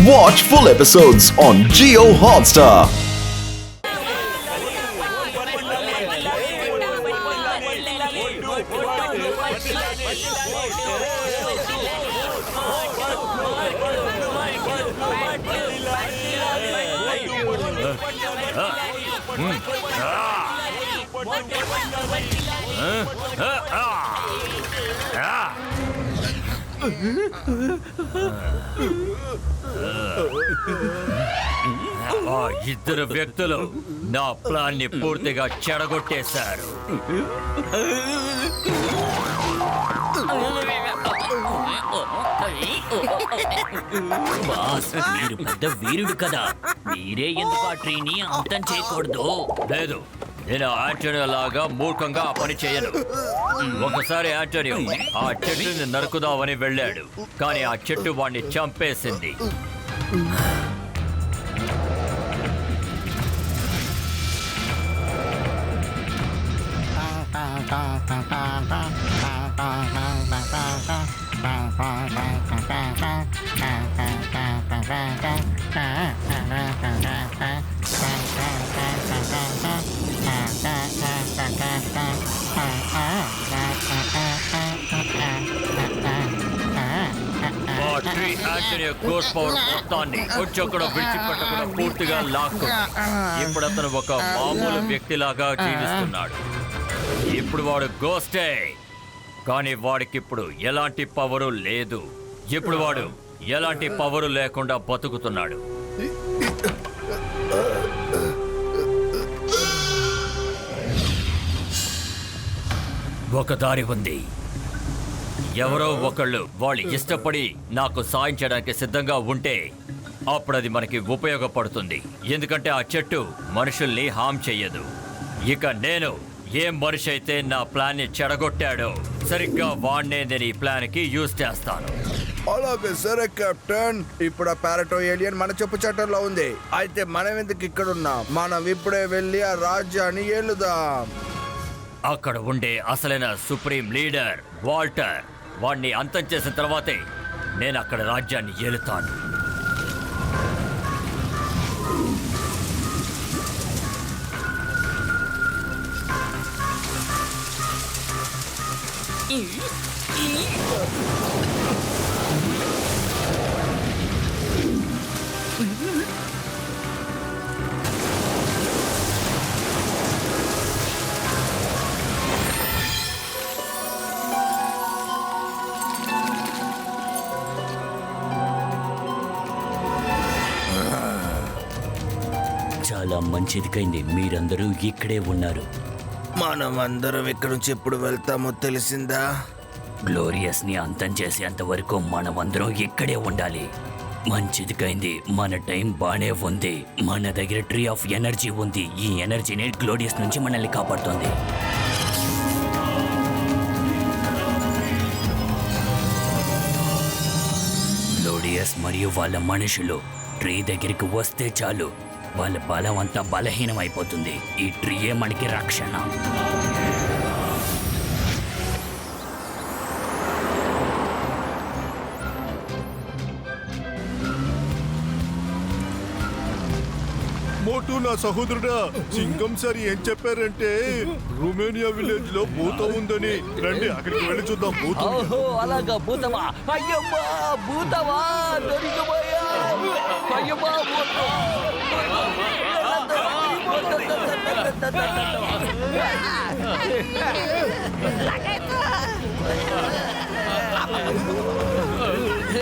Watch full episodes on Jio Hotstar. ఆ ఇద్దరు వ్యక్తులు నా ప్లాన్ ని పూర్తిగా చెడగొట్టేశారు. బాస్, మీరు పెద్ద వీరుడు కదా, మీరే ఎందుకు ఆ ట్రీని అంతం చేయకూడదు? లేదు, నేను ఆంటోనియో లాగా మూర్ఖంగా ఆ పని చేయను. ఒకసారి ఆంటోనియో ఆ చెట్టుని నరుకుదామని వెళ్ళాడు, కానీ ఆ చెట్టు వాణ్ణి చంపేసింది. ఆ ట్రీ ఆంటోనియో గోస్ట్ పవర్ మొత్తాన్ని కొంచెం కూడా విడిచిపెట్టకుండా పూర్తిగా లాక్కుంది. ఇప్పుడు అతను ఒక మామూలు వ్యక్తిలాగా జీవిస్తున్నాడు. ఇప్పుడు వాడు గోస్టే, కానీ వాడికి ఇప్పుడు ఎలాంటి పవరు లేదు. ఇప్పుడు వాడు ఎలాంటి పవరు లేకుండా బతుకుతున్నాడు. ఒక దారి ఉంది. ఎవరో ఒకళ్ళు వాళ్ళు ఇష్టపడి నాకు సాయం చేయడానికి సిద్ధంగా ఉంటే అప్పుడు అది మనకి ఉపయోగపడుతుంది. ఎందుకంటే ఆ చెట్టు మనుషుల్ని హామ్ చెయ్యదు. ఇక నేను ఏ మనిషి అయితే నా ప్లాన్ ని చెడగొట్టాడో సరిగ్గా వాడినే నేను ఈ ప్లాన్ కి యూజ్ చేస్తాను. అలాగే సరే కెప్టెన్, ఇప్పుడు ఆ పారటో ఏలియన్ మన చెప్పు చట్టంలో ఉంది. అయితే మనం ఎందుకు ఇక్కడున్నాం? మనం ఇప్పుడే వెళ్ళి ఆ రాజ్యాన్ని ఏలుదాం. అక్కడ ఉండే అసలైన సుప్రీం లీడర్ వాల్టర్, వాడిని అంతం చేసిన తర్వాతే నేను అక్కడ రాజ్యాన్ని ఏలుతాను. చాలా మంచిదికైంది మీరందరూ ఇక్కడే ఉన్నారు. మనం అందరం ఇక్కడ నుంచి ఎప్పుడు వెళ్తామో తెలిసిందా? గ్లోరియస్ ని అంతం చేసేంత వరకు మనమందరం ఇక్కడే ఉండాలి. మంచిదికైంది, మన టైం బానే ఉంది. మన దగ్గర ట్రీ ఆఫ్ ఎనర్జీ ఉంది. ఈ ఎనర్జీని గ్లోరియస్ నుంచి మనల్ని కాపాడుతుంది. గ్లోరియస్ మరియు వాళ్ళ మనుషులు ట్రీ దగ్గరికి వస్తే చాలు, వాళ్ళ బలం అంతా బలహీనం అయిపోతుంది. ఈ ట్రీయే మనకి రక్షణ. మోటు నా సహోదరుడా, సింగం సార్ ఏం చెప్పారంటే రుమేనియా విలేజ్ లో భూతం ఉందని. రండి అక్కడికి వెళ్ళి చూద్దాం. భూతం ఓహో, అలాగా భూతమా? అయ్యమ్మా, భూతమా దొరికిపోయా! అయ్యమ్మా, భూతం!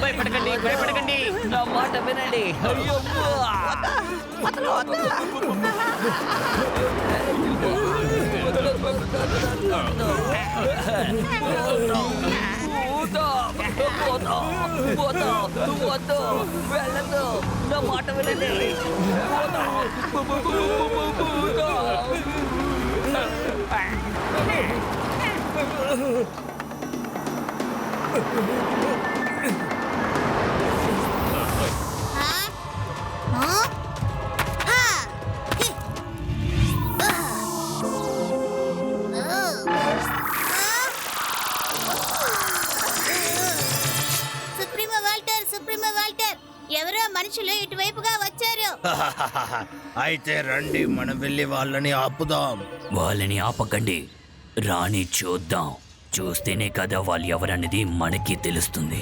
భయపడకండి, భయపడకండి, నా మాట వినండి. అయ్యమ్మా, వెళ్ళదు, నా మాట వినండి. ఎవరో మనుషులు ఇటువైపుగా వచ్చారు. అయితే రండి మనం వెళ్ళి వాళ్ళని ఆపుదాం. వాళ్ళని ఆపకండి, రాని చూద్దాం. చూస్తేనే కదా వాళ్ళు ఎవరన్నది మనకి తెలుస్తుంది.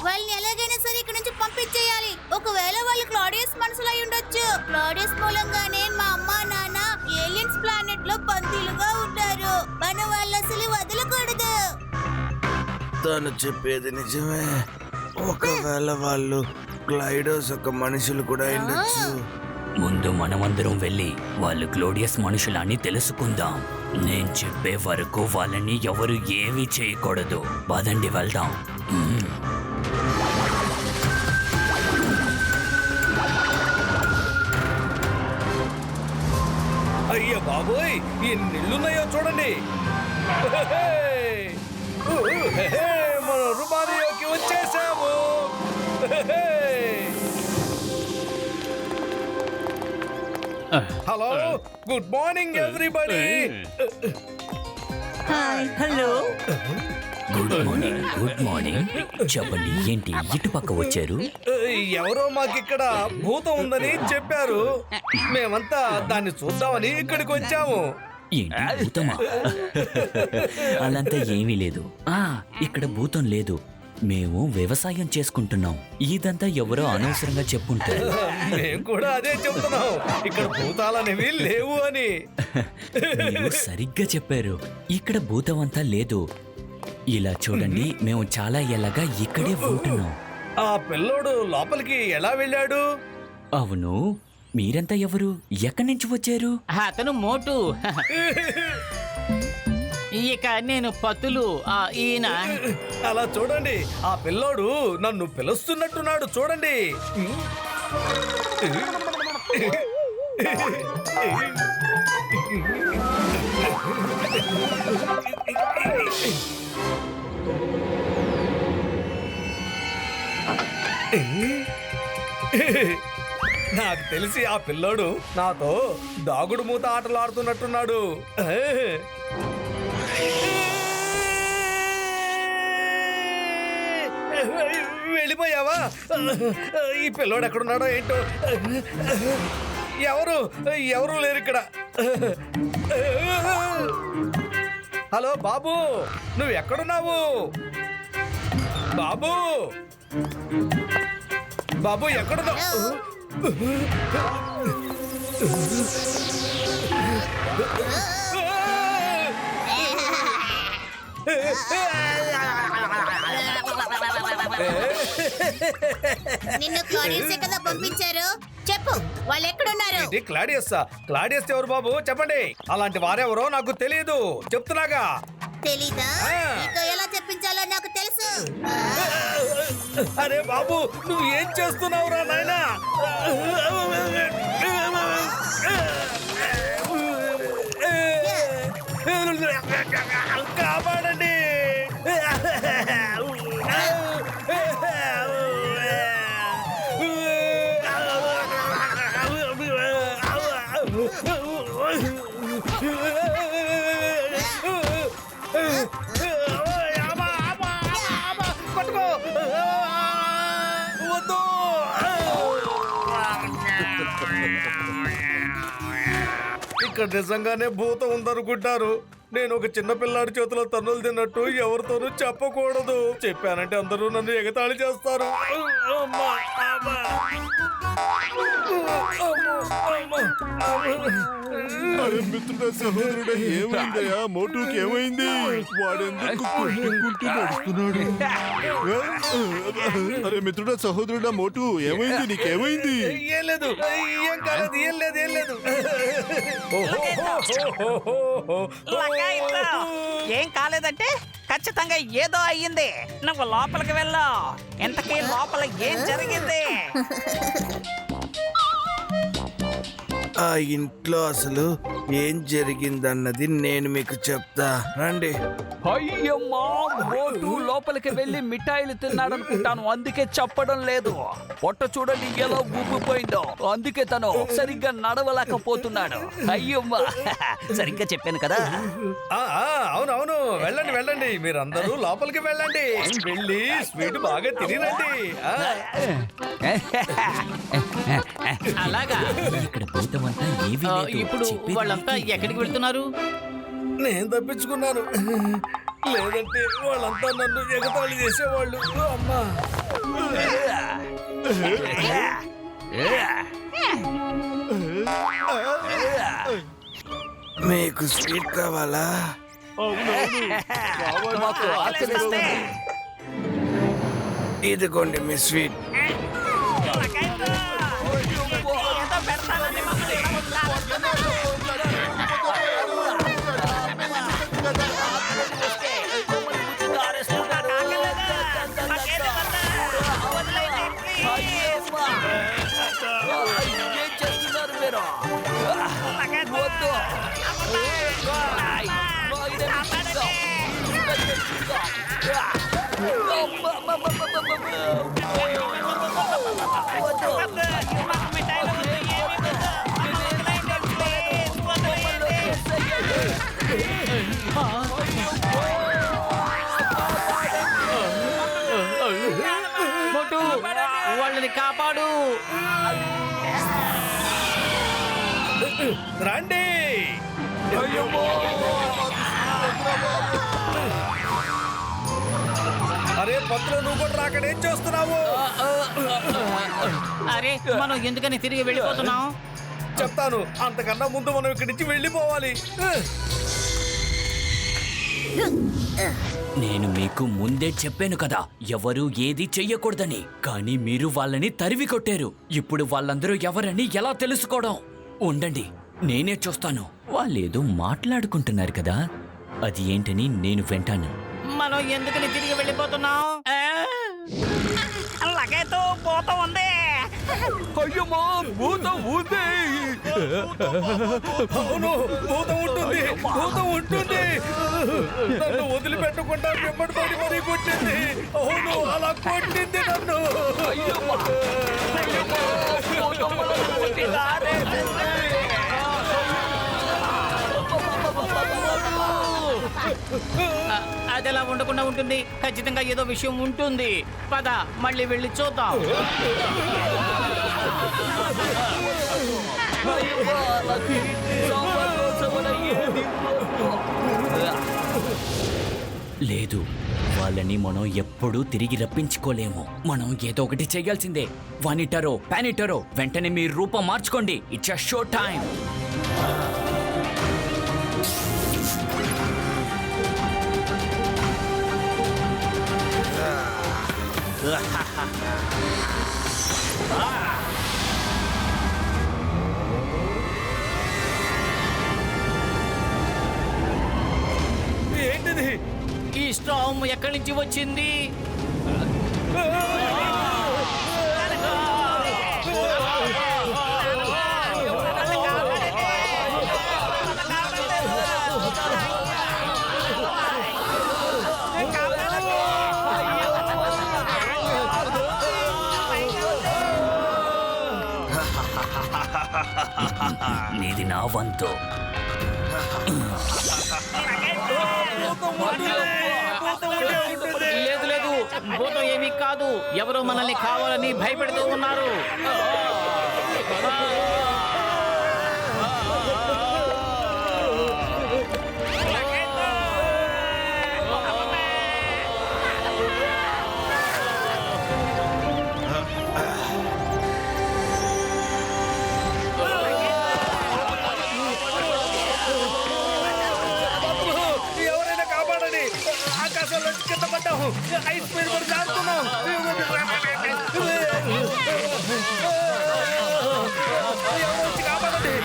వాళ్ళని ఎలాగైనా సరే ఇక్కడ నుంచి పంపించేయాలి. ఒకవేళ వాళ్ళు క్లాడియస్ మనుషులై ఉండొచ్చు. క్లాడియస్ మూలంగానే మా అమ్మ నాన్న ఏలియన్స్ ప్లానెట్ లో బందీలుగా ఉంటారు. మనం వాళ్ళు అసలు వదలకూడదు. తను చెప్పేది నిజమే. ఒకవేళ వాళ్ళు గ్లైడర్స్ ఒక మనుషులు కూడా ఉండొచ్చు. ముందు మనమందరం వెళ్ళి వాళ్ళు గ్లోడియస్ మనుషులని తెలుసుకుందాం. నేను చెప్పే వరకు వాళ్ళని ఎవరు ఏమీ చేయకూడదు. పదండి వెళ్దాం. అయ్య బాబోయ్, ఎన్ని ఇళ్ళున్నాయో చూడండి. మన రుబానియోకి వచ్చేసాము. Hello, good morning everybody. Hello. Good morning, good morning. చెప్పండి, ఏంటి ఇటు పక్క వచ్చారు? ఎవరో మాకిక్కడ భూతం ఉందని చెప్పారు. మేమంతా దాన్ని చూద్దామని ఇక్కడికి వచ్చాము. ఏంటి భూతమా? అలాంతా ఏమీ లేదు. ఇక్కడ భూతం లేదు. మేము వ్యవసాయం చేసుకుంటున్నాం. ఇదంతా ఎవరో అనవసరంగా చెప్పుంటారు. మేము కూడా అదే చెప్తున్నాం, ఇక్కడ భూతాలనేవి లేవు అని. మీరు సరిగ్గా చెప్పారు. ఇక్కడ భూతం అంతా లేదు. ఇలా చూడండి, మేము చాలా ఏళ్ళగా ఇక్కడే ఉంటున్నాం. ఆ పిల్లోడు లోపలికి ఎలా వెళ్ళాడు? అవును, మీరంతా ఎవరు? ఎక్కడి నుంచి వచ్చారు? అతను మోటు. ఇక నేను పతులు. ఈయన అలా చూడండి, ఆ పిల్లోడు నన్ను పిలుస్తున్నట్టున్నాడు చూడండి. నాకు తెలిసి ఆ పిల్లోడు నాతో దాగుడు మూత ఆటలు ఆడుతున్నట్టున్నాడు. వెళ్ళిపోయావా? ఈ పిల్లోడు ఎక్కడున్నాడో ఏంటో. ఎవరు లేరు ఇక్కడ. హలో బాబు, నువ్వు ఎక్కడున్నావు? బాబు, బాబు ఎక్కడున్నావు? నిన్ను క్లాడియస్ కదా పంపించారు. చెప్పు, వాళ్ళు ఎక్కడున్నారు? ఇది క్లాడియస్. క్లాడియస్ ఎవరు బాబు చెప్పండి. అలాంటి వారెవరో నాకు తెలియదు, చెప్తున్నాగా. తెలీదా? నీతో ఎలా చెప్పించాలో నాకు తెలుసు. అరే బాబు, నువ్వు ఏం చేస్తున్నావురా నాయనా? కాపాడండి. పట్టుకో. వద్దు. ఇక్కడ నిజంగానే భూతం ఉందనుకుంటారు. నేను ఒక చిన్న పిల్లాడి చేతిలో తన్నులు తిన్నట్టు ఎవరితోనూ చెప్పకూడదు. చెప్పానంటే అందరూ నన్ను ఎగతాళి చేస్తారు. అమ్మా, అమ్మా. అరే మిత్రుడా, సహోదరుడా, ఏమైందయ్యా? మోటుకి ఏమైంది? వాడెందుకు కొట్టుకుంటూ నడుస్తున్నాడు? అరే మిత్రుడా, సహోదరుడా, మోటు ఏమైంది? నీకేమైంది? ఏం లేదు, ఏం కాలేదు, ఏం లేదు, ఏం లేదు. ఏం కాలేదంటే ఖచ్చితంగా ఏదో అయ్యింది. నువ్వు లోపలికి వెళ్ళు. ఇంతకీ లోపల ఏం జరిగింది? ఆ ఇంట్లో అసలు ఏం జరిగిందన్నది నేను మీకు చెప్తా రండి. అయ్యమ్మా మోటు లోపలికి వెళ్ళి మిఠాయిలు తిన్నాడనుకుంటాను, అందుకే చెప్పడం లేదు. పొట్ట చూడండి ఎలా ఉబ్బిపోయిందో, అందుకే తను సరిగ్గా నడవలేకపోతున్నాడు. అయ్యమ్మా సరిగ్గా చెప్పాను కదా. అవునవును, వెళ్ళండి వెళ్ళండి, మీరందరూ లోపలికి వెళ్ళండి, వెళ్ళి స్వీట్ బాగా తినండి. అలాగా ఇక్కడ భూతం అంతా ఏమీ లేదు. ఇప్పుడు చెప్పేది వాళ్ళంతా నీకే. ఎక్కడికి వెళ్తున్నారు? నేను తప్పించుకున్నాను, లేదంటే వాళ్ళంతా నన్ను ఎగతాళి చేసేవాళ్ళు. అమ్మా మీకు స్వీట్ కావాలా? మాకు ఆకలిస్తుంది. ఇదిగోండి మీ స్వీట్. ఏం చేస్తున్నారు మీరు? వద్దు. మోటు, వాళ్ళని కాపాడు. రండి. అరే పత్ర, నువ్వు కూడా రాకడ ఏం చేస్తున్నావు? అరే మనం ఎందుకని తిరిగి వెళ్ళిపోతున్నాం? చెప్తాను, అంతకన్నా ముందు మనం ఇక్కడి నుంచి వెళ్ళిపోవాలి. నేను మీకు ముందే చెప్పాను కదా, ఎవరు ఏది చెయ్యకూడదని. కానీ మీరు వాళ్ళని తరివి కొట్టారు. ఇప్పుడు వాళ్ళందరూ ఎవరని ఎలా తెలుసుకోవడం? ఉండండి, నేనే చూస్తాను. వాళ్ళేదో మాట్లాడుకుంటున్నారు కదా, అది ఏంటని నేను వింటాను. మనం ఎందుకని తిరిగి వెళ్ళిపోతున్నాం? లగేతో భూతం ఉంది. అయ్యమ్మా భూతం ఉంది. అవును, భూతం ఉంటుంది, భూతం ఉంటుంది. నన్ను వదిలిపెట్టకుండా వెంబడిపడి మరీ కొట్టింది. అవును, అలా కొట్టింది నన్ను. అది ఎలా ఉండకుండా ఉంటుంది? ఖచ్చితంగా ఏదో విషయం ఉంటుంది. పద మళ్ళీ వెళ్ళి చూద్దాం. లేదు, వాళ్ళని మనం ఎప్పుడూ తిరిగి రప్పించుకోలేము. మనం ఏదో ఒకటి చెయ్యాల్సిందే. వానిటరో పానిటరో, వెంటనే మీ రూపం మార్చుకోండి. It's a show time. ఏంటిది? ఈ స్టామ్ ఎక్కడి నుంచి వచ్చింది? నీది నా వంతు. లేదు లేదు, భూతం ఏమీ కాదు. ఎవరో మనల్ని కావాలని భయపెడుతూ ఉన్నారు. ఎవరైనా కాపాడండి, ఆకాశంలో కింద పడ్డాము, ఐస్ మీద పడి జారుతున్నాం. ఎవరు వచ్చి కాపాడండి.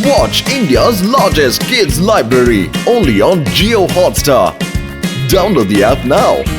Watch India's largest kids library only on Geo Hotstar. Download the app now.